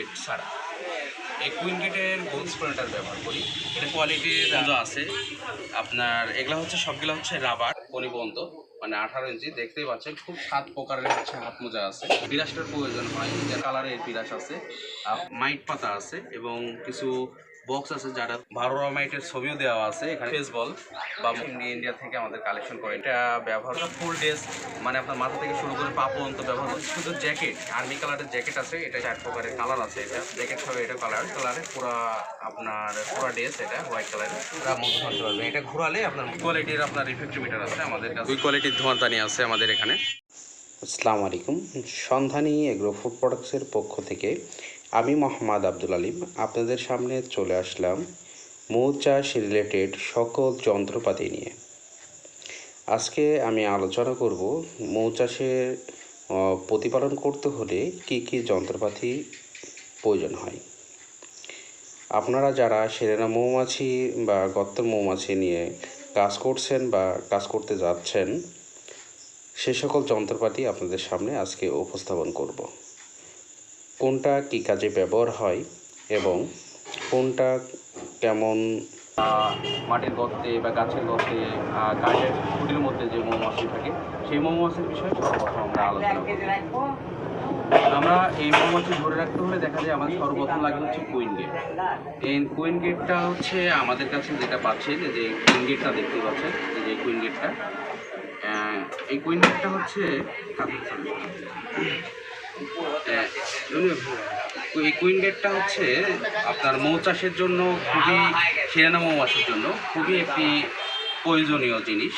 Gate ছাড়া। এই queen গেটের গোল স্প্রেটার ব্যবহার করি। এটা কোয়ালিটির আছে আপনার, এগুলো হচ্ছে সবগুলো হচ্ছে রাবার পরিবহন্ত, মানে 18 ইঞ্চি। দেখতেই পাচ্ছেন খুব 7 প্রকারের হচ্ছে হাত মোজা আছে। বিরাসটার প্রয়োজন হয়, যে কালারের বিরাস আছে, মাইট পাতা আছে এবং কিছু বক্স আছে যারা 12 মাইটের ছবিও দেওয়া আছে। এখানে বেসবল বা ইন্ডিয়া থেকে আমাদের কালেকশন করে। এটা ব্যবহার করা ফুল ড্রেস, মানে আপনার মাথা থেকে শুরু করে পা পর্যন্ত ব্যবহার করছে। শুধু জ্যাকেট, আর্মি কালারের জ্যাকেট আছে, এটা 4 প্রকারের কালার আছে। এটা জ্যাকেট হবে, এটা কালারে পুরা আপনার পুরা ড্রেস, এটা হোয়াইট কালারের মতো করতে পারবেন। এটা ঘোরালে আপনার কোয়ালিটির আপনার রিফ্লেক্টিভ মিটার আছে আমাদের কাছে, ওই কোয়ালিটির ধোঁয়াদানি আছে আমাদের এখানে। আসসালামু আলাইকুম। সন্ধানী এগ্রো ফুড প্রোডাক্টসের পক্ষ থেকে আমি মোহাম্মদ আব্দুল আলিম আপনাদের সামনে চলে আসলাম মৌ চাষ রিলেটেড সকল যন্ত্রপাতি নিয়ে। আজকে আমি আলোচনা করব মৌ চাষের প্রতিপালন করতে হলে কি কি যন্ত্রপাতি প্রয়োজন হয়। আপনারা যারা সেরেনা মৌমাছি বা গর্ত মৌমাছি নিয়ে কাজ করছেন বা কাজ করতে যাচ্ছেন, সে সকল যন্ত্রপাতি আপনাদের সামনে আজকে উপস্থাপন করব। কোনটা কী কাজে ব্যবহার হয় এবং কোনটা কেমন মাটির গর্তে বা গাছের গর্তে কাঠের খুঁটির মধ্যে যে মৌমাছি থাকে, সেই মৌমাছির বিষয়ে সর্বপ্রথম আমরা আলোচনা করব। আমরা এই মৌমাছি ধরে রাখতে হলে দেখা যায় আমাদের সর্বপ্রথম লাগে হচ্ছে কুইন গেট। এই কুইন গেটটা হচ্ছে আমাদের কাছে যেটা পাচ্ছেন, যে কুইন গেটটা দেখতে পাচ্ছেন, যে কুইন গেটটা, এই কুইন গেটটা হচ্ছে এই কুইন গেটটা হচ্ছে আপনার মৌ চাষের জন্য খুবই, সেরেনা মৌমাছির জন্য খুবই একটি প্রয়োজনীয় জিনিস।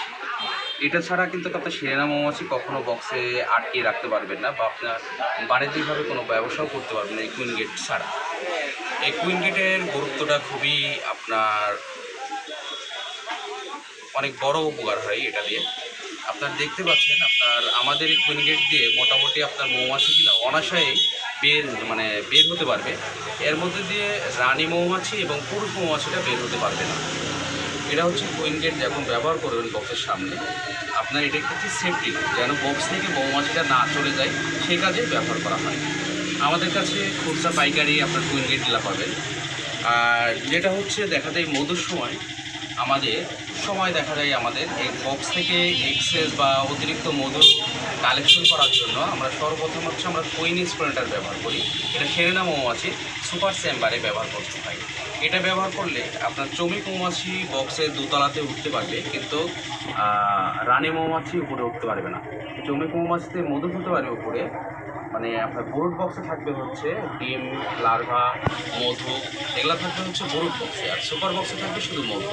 এটা ছাড়া কিন্তু আপনার সেরেনা মৌমাছি কখনো বক্সে আটকে রাখতে পারবেন না, বা আপনার বাণিজ্যিকভাবে কোনো ব্যবসাও করতে পারবেন না এই কুইন গেট ছাড়া। এই কুইন গেটের গুরুত্বটা খুবই আপনার অনেক বড় উপকার হয় এটা দিয়ে। আপনার দেখতে পাচ্ছেন আপনার আমাদের এই কুইন গেট দিয়ে মোটামুটি আপনার মৌমাছিগুলো অনায়াসেই বের হতে পারবে। এর মধ্যে দিয়ে রানী মৌমাছি এবং পুরুষ মৌমাছিটা বের হতে পারবে না। এটা হচ্ছে কুইন গেট যখন ব্যবহার করবেন বক্সের সামনে, আপনার এটা একটি সেফটি, যেন বক্স থেকে মৌমাছিটা না চলে যায়, সেই কাজে ব্যবহার করা হয়। আমাদের কাছে খুচরা পাইকারি আপনার কুইন গেটগুলো পাবেন। আর যেটা হচ্ছে দেখা যায় মধুর সময় দেখা যায় আমাদের এই বক্স থেকে এক্সেস বা অতিরিক্ত মধু কালেকশন করার জন্য আমরা সর্বপ্রথম হচ্ছে আমরা কুইন স্প্রেটার ব্যবহার করি। এটা সেরেনা মৌমাছি সুপার চেম্বারে ব্যবহার করতে হয়। এটা ব্যবহার করলে আপনার চমিক মৌমাছি বক্সের দোতলাতে উঠতে পারবে, কিন্তু রানী মৌমাছি উপরে উঠতে পারবে না। চমিক মৌমাছিতে মধু হতে পারে উপরে, মানে আপনার ব্রুড বক্সে থাকবে হচ্ছে ডিম, লার্ভা, মধু, এগুলো থাকবে হচ্ছে ব্রুড বক্সে, আর সুপার বক্সে থাকবে শুধু মধু।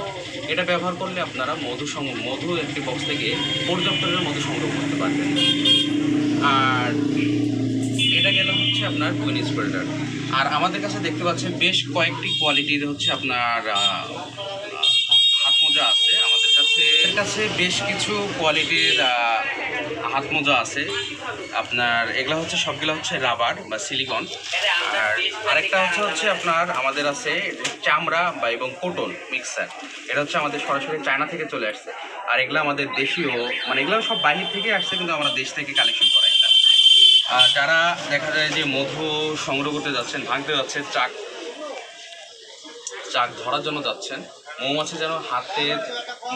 এটা ব্যবহার করলে আপনারা মধু একটি বক্স থেকে পর্যাপ্ত মধু সংগ্রহ করতে পারবেন। আর এটা গেল হচ্ছে আপনার কুইন স্প্রেডার। আর আমাদের কাছে দেখতে পাচ্ছেন বেশ কয়েকটি কোয়ালিটির হচ্ছে আপনার হাত মোজা আছে। আমাদের কাছে বেশ কিছু কোয়ালিটির হাত মোজা আছে আপনার। এগুলো হচ্ছে সবগুলো হচ্ছে রাবার বা সিলিকন। আর আরেকটা হচ্ছে আপনার আমাদের আছে চামড়া বা এবং কটন মিক্সার। এটা হচ্ছে আমাদের সরাসরি চায়না থেকে চলে আসছে। আর এগুলো আমাদের দেশীয়, মানে এগুলো সব বাইরে থেকে আসছে, কিন্তু আমরা দেশ থেকে কালেকশন করা এটা। যারা দেখা যায় যে মধু সংগ্রহ করতে যাচ্ছেন, ভাঙতে যাচ্ছেন, চাক ধরার জন্য যাচ্ছেন, মৌমাছি যেন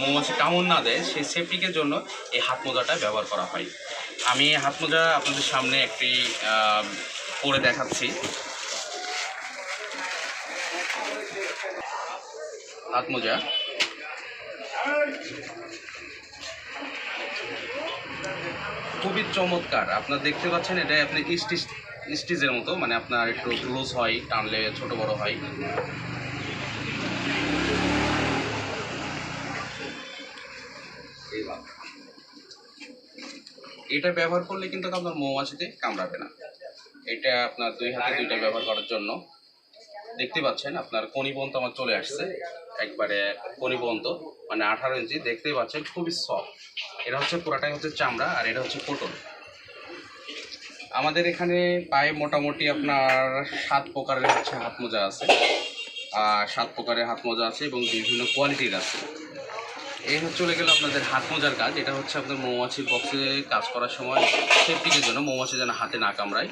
মৌমাছি কামড় না দেয়, সেই সেফটিকের জন্য এই হাত মোজাটা ব্যবহার করা হয়। আমি হাত মোজা আপনাদের সামনে একটি পরে দেখাচ্ছি। হাত মোজা খুবই চমৎকার, আপনার দেখতে পাচ্ছেন। এটা আপনি স্টিচের মতো, মানে আপনার একটু লুজ হয়, টানলে ছোট বড় হয়। এটা ব্যবহার করলে কিন্তু আপনার মৌমাছিতে কামড়াবে না। এটা আপনার 2 হাতে 2টা ব্যবহার করার জন্য। দেখতে পাচ্ছেন আপনার কণি পর্যন্ত আমার চলে আসছে, একবারে কণি পর্যন্ত, মানে 18 ইঞ্চি। দেখতেই পাচ্ছেন খুবই সফট। এটা হচ্ছে পুরাটাই হচ্ছে চামড়া, আর এটা হচ্ছে কটন। আমাদের এখানে প্রায় মোটামুটি আপনার 7 প্রকারের হচ্ছে হাত মোজা আছে, 7 প্রকারের হাত মোজা আছে এবং বিভিন্ন কোয়ালিটির আছে। এই চলে গেল আপনাদের হাত মোজার কাজ। এটা হচ্ছে আপনার মৌমাছির বক্সে কাজ করার সময় সেফটির জন্য, মৌমাছি যেন হাতে না কামড়ায়।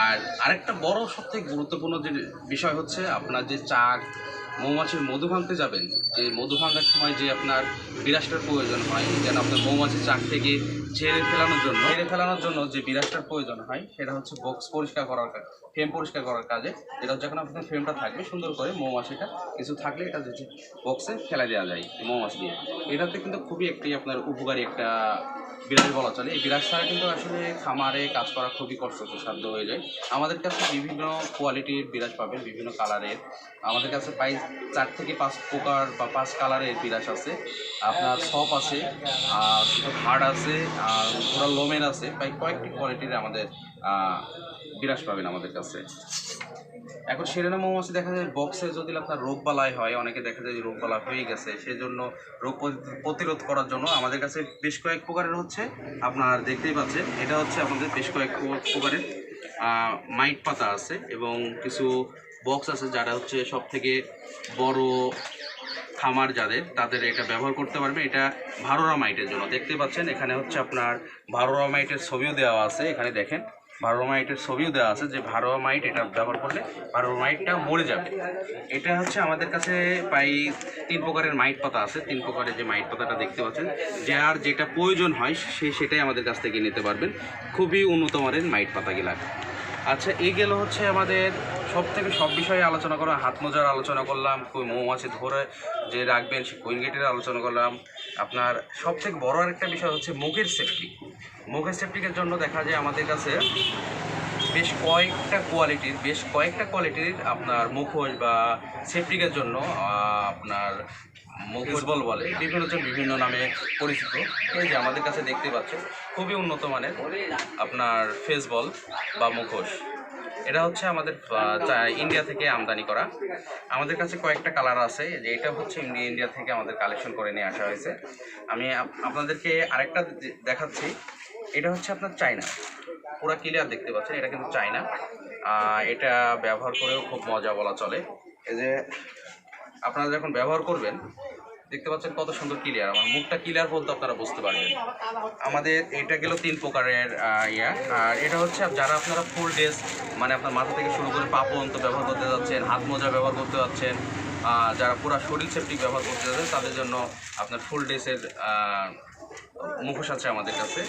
আর আরেকটা বড় সবথেকে গুরুত্বপূর্ণ যে বিষয় হচ্ছে আপনার যে চাক মৌমাছির মধু ভাঙতে যাবেন, যে মধু ভাঙার সময় যে আপনার বিরাজটার প্রয়োজন হয়, যেন আপনার মৌমাছির চাক থেকে ঝেড়ে ফেলানোর জন্য যে বিরাজটার প্রয়োজন হয়, সেটা হচ্ছে বক্স পরিষ্কার করার কাজ, ফ্রেম পরিষ্কার করার কাজে। যেটা যখন আপনার ফ্রেমটা থাকবে সুন্দর করে, মৌমাছিটা কিছু থাকলে এটা যে বক্সে ফেলা দেওয়া যায় মৌমাছি দিয়ে। এটাতে কিন্তু খুবই একটি আপনার উপকারী একটা বিরাজ বলা চলে। এই বিরাজ ছাড়া কিন্তু আসলে খামারে কাজ করা খুবই কষ্টসাধ্য হয়ে যায়। আমাদের কাছে বিভিন্ন কোয়ালিটির বিরাজ পাবেন, বিভিন্ন কালারের। আমাদের কাছে প্রায় 4 থেকে 5 প্রকার বা 5 কালারের বিরাজ আছে। আপনার সপ আছে, আর হার্ড আছে, আর ঘোড়ার লোমের আছে। প্রায় কয়েকটি কোয়ালিটির আমাদের বিরাজ পাবেন আমাদের কাছে। এখন সেরেনা মৌমাছি দেখা যায় বক্সে যদি আপনার রোগবালাই হয়, অনেকে দেখা যায় রোগবালাই হয়ে গেছে, সেজন্য রোগ প্রতিরোধ করার জন্য আমাদের কাছে বেশ কয়েক প্রকারের হচ্ছে আপনার দেখতেই পাচ্ছেন, এটা হচ্ছে আমাদের বেশ কয়েক প্রকারের মাইট পাতা আছে এবং কিছু বক্স আছে যারা হচ্ছে সব থেকে বড় খামার তাদের এটা ব্যবহার করতে পারবে। এটা ভারোরা মাইটের জন্য দেখতে পাচ্ছেন, এখানে হচ্ছে আপনার ভারোরা মাইটের ছবিও দেওয়া আছে। এখানে দেখেন ভারোয়া মাইটের ছবিও দেওয়া আছে, যে ভারোয়া মাইট এটা ব্যবহার করলে ভারোয়া মাইটটা মরে যাবে। এটা হচ্ছে আমাদের কাছে প্রায় 3 প্রকারের মাইট পাতা আছে। 3 প্রকারের যে মাইট পাতাটা দেখতে পাচ্ছেন, যার যেটা প্রয়োজন হয় সেটাই আমাদের কাছ থেকে নিতে পারবেন। খুবই উন্নত মানের মাইট পাতাগুলা। আচ্ছা, এই গেল হচ্ছে আমাদের সব বিষয়ে আলোচনা করা। হাত মোজার আলোচনা করলাম, মৌমাছি ধরে যে রাখবেন সে কুইন গেটের আলোচনা করলাম। আপনার সবথেকে বড় আরেকটা বিষয় হচ্ছে মুখের সেফটি। মুখের সেফটির জন্য দেখা যায় আমাদের কাছে বেশ কয়েকটা কোয়ালিটির আপনার মুখোশ বা সেফটিকের জন্য আপনার মুখোশ বলে বিভিন্ন নামে পরিচিত। এই যে আমাদের কাছে দেখতে পাচ্ছেন খুবই উন্নত মানের আপনার ফেস বল বা মুখোশ। এটা হচ্ছে আমাদের ইন্ডিয়া থেকে আমদানি করা। আমাদের কাছে কয়েকটা কালার আছে, যে এটা হচ্ছে ইন্ডিয়া থেকে আমাদের কালেকশন করে নিয়ে আসা হয়েছে। আমি আপনাদেরকে আরেকটা দেখাচ্ছি। এটা হচ্ছে আপনার চায়না, পুরা ক্লিয়ার দেখতে পাচ্ছেন, এটা কিন্তু চায়না। এটা ব্যবহার করেও খুব মজা বলা চলে। এই যে আপনারা যখন ব্যবহার করবেন দেখতে পাচ্ছেন কত সুন্দর ক্লিয়ার, আমার মুখটা ক্লিয়ার বলতে আপনারা বুঝতে পারবেন। আমাদের এটা গেল 3 প্রকারের আর এটা হচ্ছে যারা আপনারা ফুল ড্রেস মানে আপনার মাথা থেকে শুরু করে পা পর্যন্ত ব্যবহার করতে যাচ্ছেন, হাত মোজা ব্যবহার করতে যাচ্ছেন, যারা পুরো শরীর সেফটি ব্যবহার করতে যাচ্ছেন, তাদের জন্য আপনার ফুল ড্রেসের মুখোশ আছে আমাদের কাছে।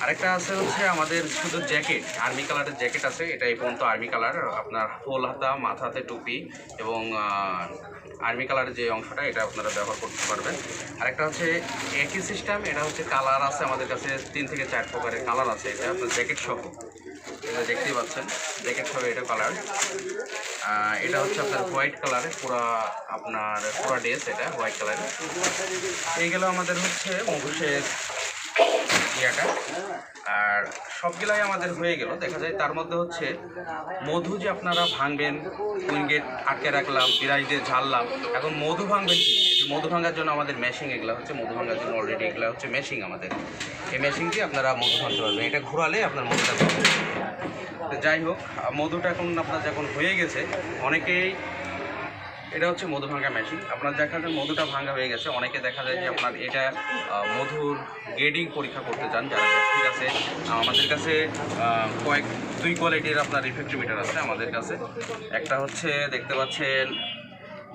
আরেকটা আছে হচ্ছে আমাদের শুধু জ্যাকেট, আর্মি কালারের জ্যাকেট আছে। এটা এই পর্যন্ত আর্মি কালার, আপনার ফুল হাতা, মাথাতে টুপি এবং আর্মি কালারের যে অংশটা এটা আপনারা ব্যবহার করতে পারবেন। আরেকটা হচ্ছে একই সিস্টেম, এটা হচ্ছে কালার আছে আমাদের কাছে 3 থেকে 4 প্রকারের কালার আছে। এটা আপনার জ্যাকেট সহ, এটা দেখতেই পাচ্ছেন জ্যাকেট সহ এটা কালার। এটা হচ্ছে আপনার হোয়াইট কালারের পুরা ড্রেস, এটা হোয়াইট কালারের। এই গেল আমাদের হচ্ছে মুখোশের ইয়াটা। আর সবগুলাই আমাদের হয়ে গেল। দেখা যায় তার মধ্যে হচ্ছে মধু যে আপনারা ভাঙবেন, কুইন গেট আটকে রাখলাম, বিরাজ দিয়ে ঝাড়লাম, এখন মধু ভাঙবেন কি? মধু ভাঙার জন্য আমাদের মেশিং, এগুলো হচ্ছে মধু ভাঙার জন্য অলরেডি এগুলো হচ্ছে মেশিং আমাদের। এই মেশিন দিয়ে আপনারা মধু ভাঙতে পারবেন, এটা ঘোরালে আপনার মধুটা ভাঙবে। যাই হোক, মধুটা এখন আপনার যখন হয়ে গেছে, অনেকেই এটা হচ্ছে মধু ভাঙা মেশিন। আপনার দেখা যায় মধুটা ভাঙা হয়ে গেছে, অনেকে দেখা যায় যে আপনার এটা মধুর গ্রেডিং পরীক্ষা করতে চান যারা ঠিক আছে। আমাদের কাছে 2 কোয়ালিটির আপনার রিফ্র্যাক্টোমিটার আছে আমাদের কাছে। একটা হচ্ছে দেখতে পাচ্ছেন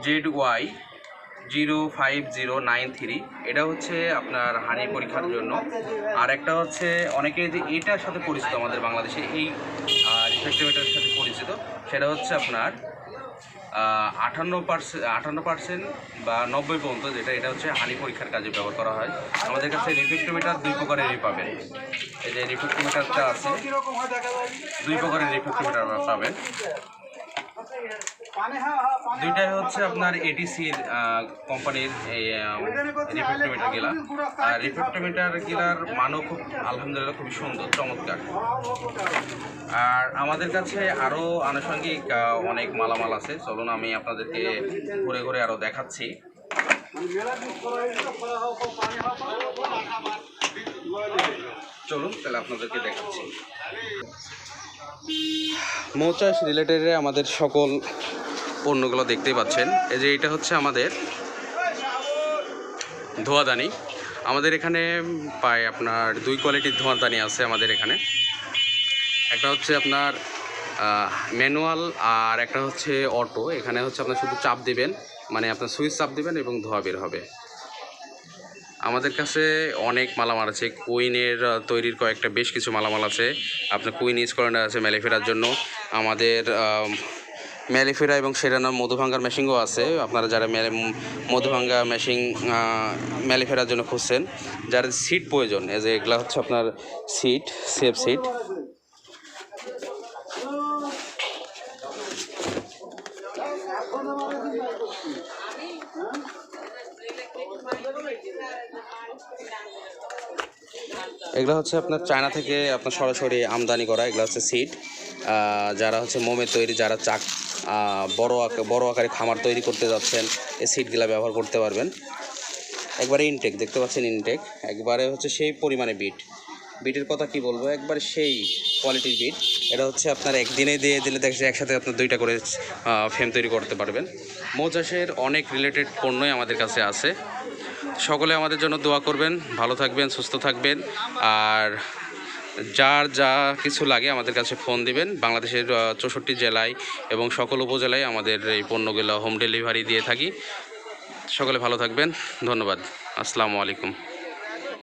ZY05093, এটা হচ্ছে আপনার হানি পরীক্ষার জন্য। আর একটা হচ্ছে অনেকে যে এটার সাথে পরিচিত, আমাদের বাংলাদেশে এই রিফ্র্যাক্টোমিটারের সাথে পরিচিত, সেটা হচ্ছে আপনার 58% বা 90 পর্যন্ত, এটা হচ্ছে হানি পরীক্ষার কাজে ব্যবহার করা হয়। আমাদের কাছে রিফ্র্যাক্টোমিটার 2 প্রকারেরই পাবেন। এই যে রিফ্র্যাক্টোমিটারটা আছে, 2 প্রকারের রিফ্র্যাক্টোমিটার পাবেন। দুইটাই হচ্ছে আপনার এটিসির কোম্পানির এই রিফ্র্যাক্টোমিটার গিলা। আর রিফ্র্যাক্টোমিটার গিলার মানও খুব আলহামদুলিল্লাহ খুবই সুন্দর, চমৎকার। আর আমাদের কাছে আরও আনুষঙ্গিক অনেক মালামাল আছে, চলুন আমি আপনাদেরকে ঘুরে ঘুরে আরও দেখাচ্ছি। চলুন তাহলে আপনাদেরকে দেখাচ্ছি। মৌচাষ রিলেটেড আমাদের সকল পণ্যগুলো দেখতেই পাচ্ছেন। এই যে এটা হচ্ছে আমাদের ধোঁয়াদানি। আমাদের এখানে প্রায় আপনার 2 কোয়ালিটির ধোঁয়াদানি আছে আমাদের এখানে। একটা হচ্ছে আপনার ম্যানুয়াল, আর একটা হচ্ছে অটো। এখানে হচ্ছে আপনার শুধু চাপ দিবেন, মানে আপনার সুইচ চাপ দিবেন এবং ধোঁয়া বের হবে। আমাদের কাছে অনেক মালামাল আছে, কুইনের তৈরির কয়েকটা বেশ কিছু মালামাল আছে। আপনার কুইন স্কোয়ার আছে ম্যালিফেরার জন্য। আমাদের ম্যালিফেরা এবং সেরানা মধু ভাঙ্গার মেশিনও আছে। আপনারা যারা মধু ভাঙ্গা মেশিন ম্যালিফেরার জন্য খুঁজছেন, যার সিট প্রয়োজন, এই যে এগুলা হচ্ছে আপনার সিট, সেফ সিট। এগুলো হচ্ছে আপনার চায়না থেকে আপনার সরাসরি আমদানি করা। এগুলো হচ্ছে সিড, যারা হচ্ছে মোমের তৈরি, যারা বড় আকারে খামার তৈরি করতে যাচ্ছেন, এই সিটগুলো ব্যবহার করতে পারবেন। একবারে ইনটেক দেখতে পাচ্ছেন, ইনটেক একবারে হচ্ছে সেই পরিমাণে বিটের কথা কি বলবো, একবারে সেই কোয়ালিটির বিট। এটা হচ্ছে আপনার একদিনে দিয়ে দিলে দেখছি একসাথে আপনার 2টা করে ফ্রেম তৈরি করতে পারবেন। মৌ চাষের অনেক রিলেটেড পণ্যই আমাদের কাছে আছে। সকলে আমাদের জন্য দোয়া করবেন, ভালো থাকবেন, সুস্থ থাকবেন। আর যার যা কিছু লাগে আমাদের কাছে ফোন দিবেন। বাংলাদেশের 64 জেলায় এবং সকল উপজেলায় আমাদের এই পণ্যগুলো হোম ডেলিভারি দিয়ে থাকি। সকলে ভালো থাকবেন, ধন্যবাদ, আসসালামু আলাইকুম।